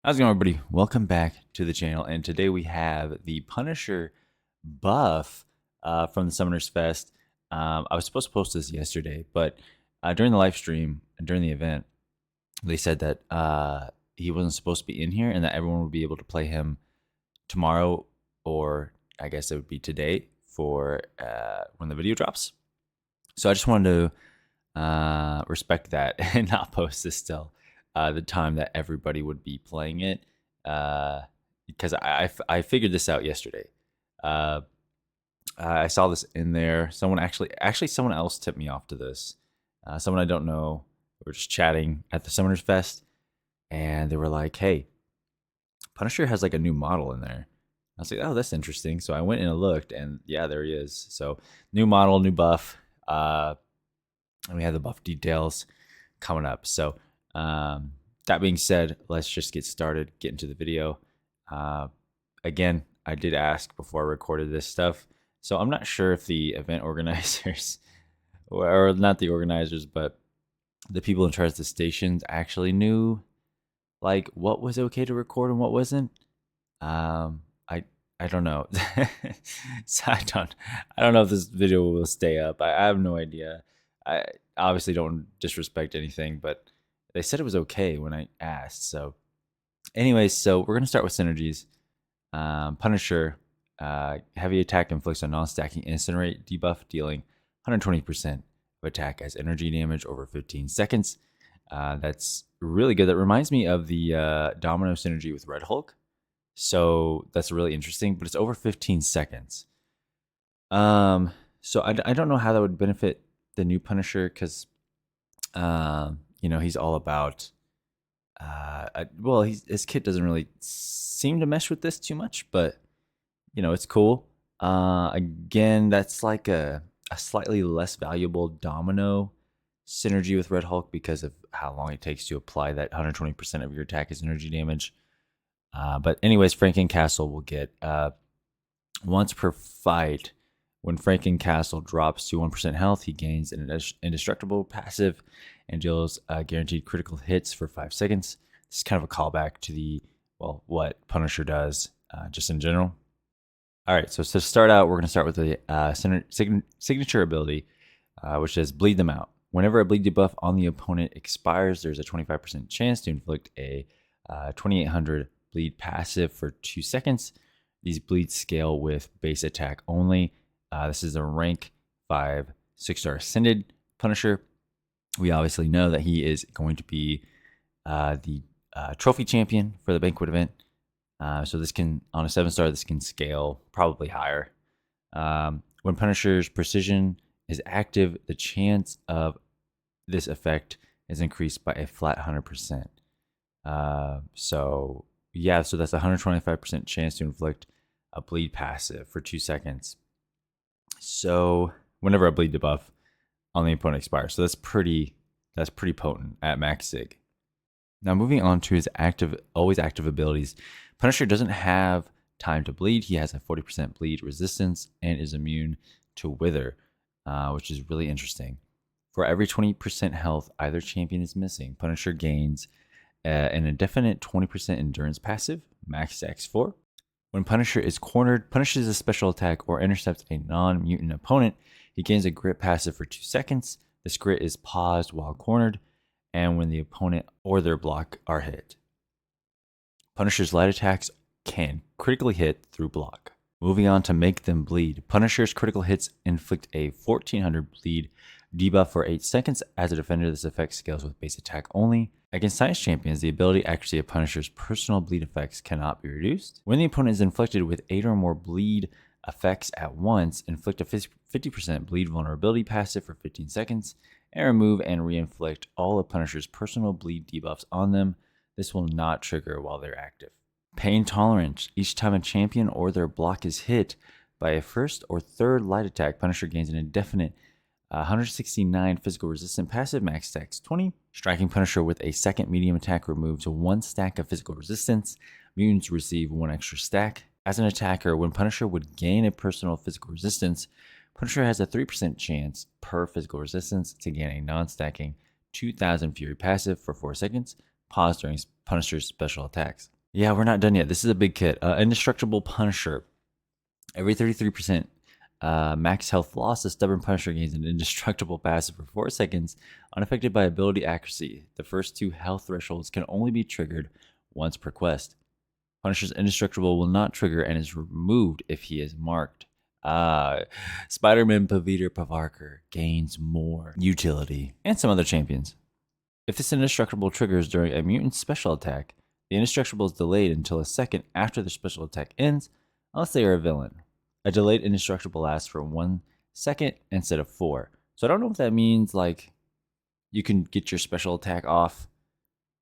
How's it going, everybody? Welcome back to the channel, and today we have the Punisher buff from the Summoners Fest. I was supposed to post this yesterday, but during the live stream and during the event, they said that he wasn't supposed to be in here and that everyone would be able to play him tomorrow, or I guess it would be today for when the video drops. So I just wanted to respect that and not post this still. The time that everybody would be playing it, because I figured this out yesterday. I saw this in there. Someone someone else tipped me off to this. Someone I don't know. We were just chatting at the Summoners Fest, and they were like, "Hey, Punisher has like a new model in there." I was like, "Oh, that's interesting." So I went and I looked, and yeah, there he is. So new model, new buff, and we have the buff details coming up. So. That being said, let's just get started, get into the video. Again, I did ask before I recorded this stuff, so I'm not sure if the event organizers, or not the organizers, but the people in charge of the stations actually knew like what was okay to record and what wasn't. I don't know. So I don't know if this video will stay up. I have no idea. I obviously don't disrespect anything, but they said it was okay when I asked. So anyways, so we're going to start with Synergies. Punisher, heavy attack inflicts a non-stacking incinerate debuff, dealing 120% of attack as energy damage over 15 seconds. That's really good. That reminds me of the Domino synergy with Red Hulk. So that's really interesting, but it's over 15 seconds. So I don't know how that would benefit the new Punisher, because you know, he's all about well, his kit doesn't really seem to mesh with this too much, but you know, it's cool. Again, that's like a slightly less valuable Domino synergy with Red Hulk because of how long it takes to apply that 120% of your attack as energy damage. But anyways, Frankencastle will get once per fight. When Frankencastle drops to 1% health, he gains an Indestructible passive and deals guaranteed critical hits for 5 seconds. This is kind of a callback to the, well, what Punisher does just in general. All right, so to start out, we're going to start with the signature ability, which says Bleed Them Out. Whenever a bleed debuff on the opponent expires, there's a 25% chance to inflict a 2800 bleed passive for 2 seconds. These bleeds scale with base attack only. This is a rank 5 6-star Ascended Punisher. We obviously know that he is going to be the trophy champion for the Banquet event. So this can, on a 7-star, this can scale probably higher. When Punisher's precision is active, the chance of this effect is increased by a flat 100%. So yeah, so that's a 125% chance to inflict a bleed passive for 2 seconds. So whenever a bleed debuff on the opponent expires, so that's pretty potent at max sig. Now moving on to his always active abilities, Punisher doesn't have time to bleed. He has a 40% bleed resistance and is immune to wither, which is really interesting. For every 20% health either champion is missing, Punisher gains an indefinite 20% endurance passive, max X4. When Punisher is cornered, punishes a special attack, or intercepts a non-mutant opponent, he gains a grit passive for 2 seconds. This grit is paused while cornered, and when the opponent or their block are hit. Punisher's light attacks can critically hit through block. Moving on to Make Them Bleed. Punisher's critical hits inflict a 1400 bleed debuff for 8 seconds. As a defender, this effect scales with base attack only. Against science champions, the ability accuracy of Punisher's personal bleed effects cannot be reduced. When the opponent is inflicted with 8 or more bleed effects at once, inflict a 50% bleed vulnerability passive for 15 seconds, and remove and re-inflict all of Punisher's personal bleed debuffs on them. This will not trigger while they're active. Pain Tolerance. Each time a champion or their block is hit by a first or third light attack, Punisher gains an indefinite 169 physical resistant passive, max stacks 20. Striking Punisher with a second medium attack removes 1 stack of physical resistance. Mutants receive 1 extra stack. As an attacker, when Punisher would gain a personal physical resistance, Punisher has a 3% chance per physical resistance to gain a non-stacking 2000 Fury passive for 4 seconds, pause during Punisher's special attacks. Yeah, we're not done yet. This is a big kit. Indestructible Punisher. Every 33% max health loss, the Stubborn Punisher gains an indestructible passive for 4 seconds, unaffected by ability accuracy. The first 2 health thresholds can only be triggered once per quest. Punisher's Indestructible will not trigger and is removed if he is marked. Spider-Man Peter Parker gains more utility, and some other champions. If this Indestructible triggers during a mutant's special attack, the Indestructible is delayed until a second after the special attack ends, unless they are a villain. A delayed Indestructible lasts for 1 second instead of 4. So I don't know if that means like you can get your special attack off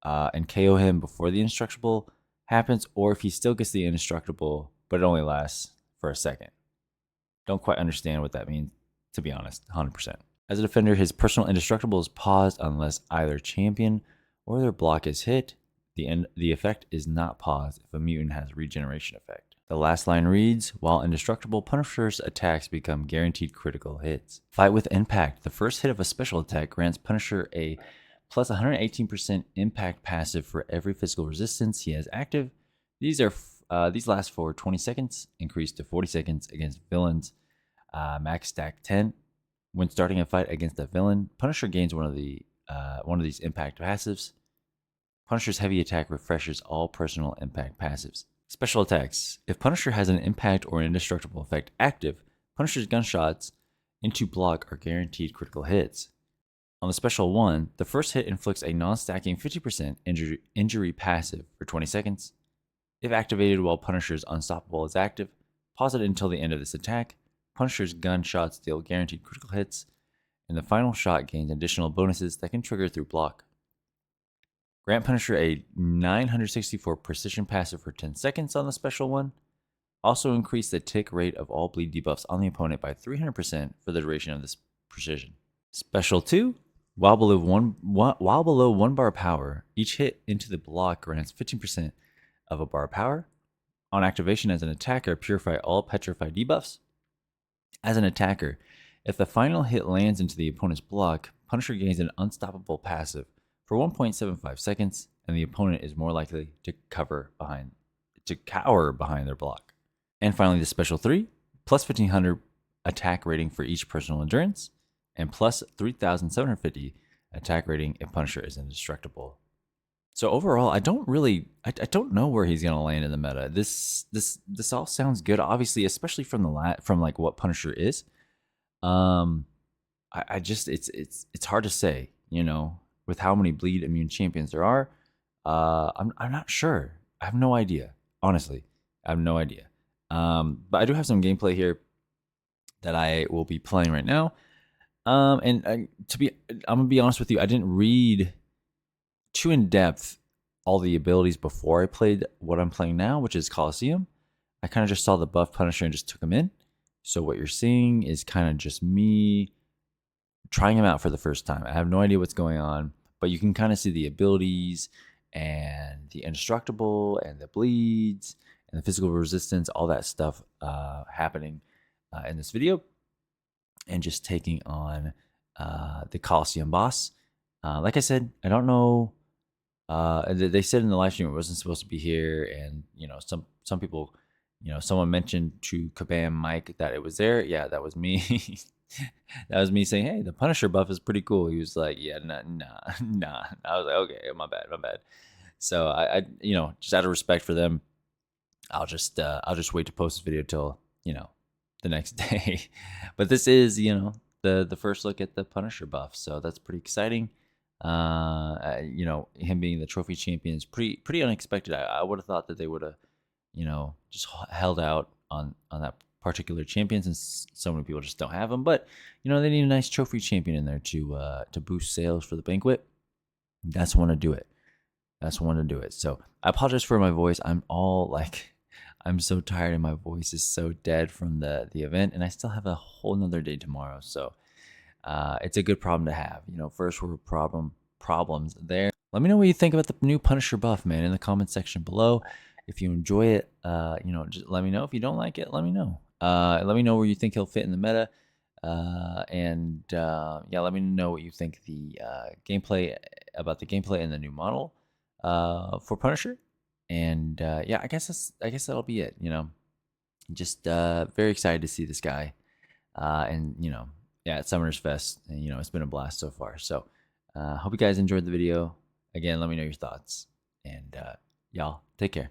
and KO him before the Indestructible happens, or if he still gets the Indestructible, but it only lasts for a second. Don't quite understand what that means, to be honest, 100%. As a defender, his personal Indestructible is paused unless either champion or their block is hit. The effect is not paused if a mutant has regeneration effect. The last line reads, while Indestructible, Punisher's attacks become guaranteed critical hits. Fight with Impact. The first hit of a special attack grants Punisher a plus 118% impact passive for every physical resistance he has active. These last for 20 seconds, increase to 40 seconds against villains. Max stack 10. When starting a fight against a villain, Punisher gains one of these impact passives. Punisher's heavy attack refreshes all personal impact passives. Special attacks. If Punisher has an impact or an indestructible effect active, Punisher's gunshots into block are guaranteed critical hits. On the special one, the first hit inflicts a non-stacking 50% injury passive for 20 seconds. If activated while Punisher's Unstoppable is active, pause it until the end of this attack. Punisher's gunshots deal guaranteed critical hits, and the final shot gains additional bonuses that can trigger through block. Grant Punisher a 964 precision passive for 10 seconds on the special one. Also increase the tick rate of all bleed debuffs on the opponent by 300% for the duration of this precision. Special 2. While below 1 bar power, each hit into the block grants 15% of a bar power. On activation as an attacker, purify all petrify debuffs. As an attacker, if the final hit lands into the opponent's block, Punisher gains an unstoppable passive for 1.75 seconds, and the opponent is more likely to cower behind their block. And finally, the special 3, plus 1500 attack rating for each personal endurance, and plus 3750 attack rating if Punisher is indestructible. So overall, I don't know where he's gonna land in the meta. This all sounds good, obviously, especially from like what Punisher is. I just it's hard to say, with how many bleed immune champions there are. I'm not sure. I have no idea. Honestly, I have no idea. But I do have some gameplay here that I will be playing right now. I'm gonna be honest with you, I didn't read too in depth all the abilities before I played what I'm playing now, which is Coliseum. I kind of just saw the buff Punisher and just took him in. So what you're seeing is kind of just me trying him out for the first time. I have no idea what's going on, but you can kind of see the abilities and the indestructible and the bleeds and the physical resistance, all that stuff happening in this video, and just taking on the Coliseum boss. Like I said, I don't know. They said in the live stream it wasn't supposed to be here, and some people, someone mentioned to Kabam Mike that it was there. Yeah, that was me. That was me saying, "Hey, the Punisher buff is pretty cool." He was like, "Yeah, nah." I was like, "Okay, my bad." So I just out of respect for them, I'll just wait to post this video till the next day. But this is the first look at the Punisher buff, so that's pretty exciting. Him being the trophy champion is pretty unexpected. I would have thought that they would have just held out on that particular champion, since so many people just don't have them. But they need a nice trophy champion in there to boost sales for the banquet. That's one to do it. So I apologize for my voice. I'm so tired and my voice is so dead from the event, and I still have a whole nother day tomorrow. So it's a good problem to have. First world problems there. Let me know what you think about the new Punisher buff, man, in the comment section below. If you enjoy it, just let me know. If you don't like it, let me know. Let me know where you think he'll fit in the meta. Let me know what you think about the gameplay and the new model for Punisher. And yeah, I guess that'll be it. You know, just very excited to see this guy. And you know, yeah, at Summoners Fest, and you know, it's been a blast so far. So hope you guys enjoyed the video. Again, let me know your thoughts, and y'all take care.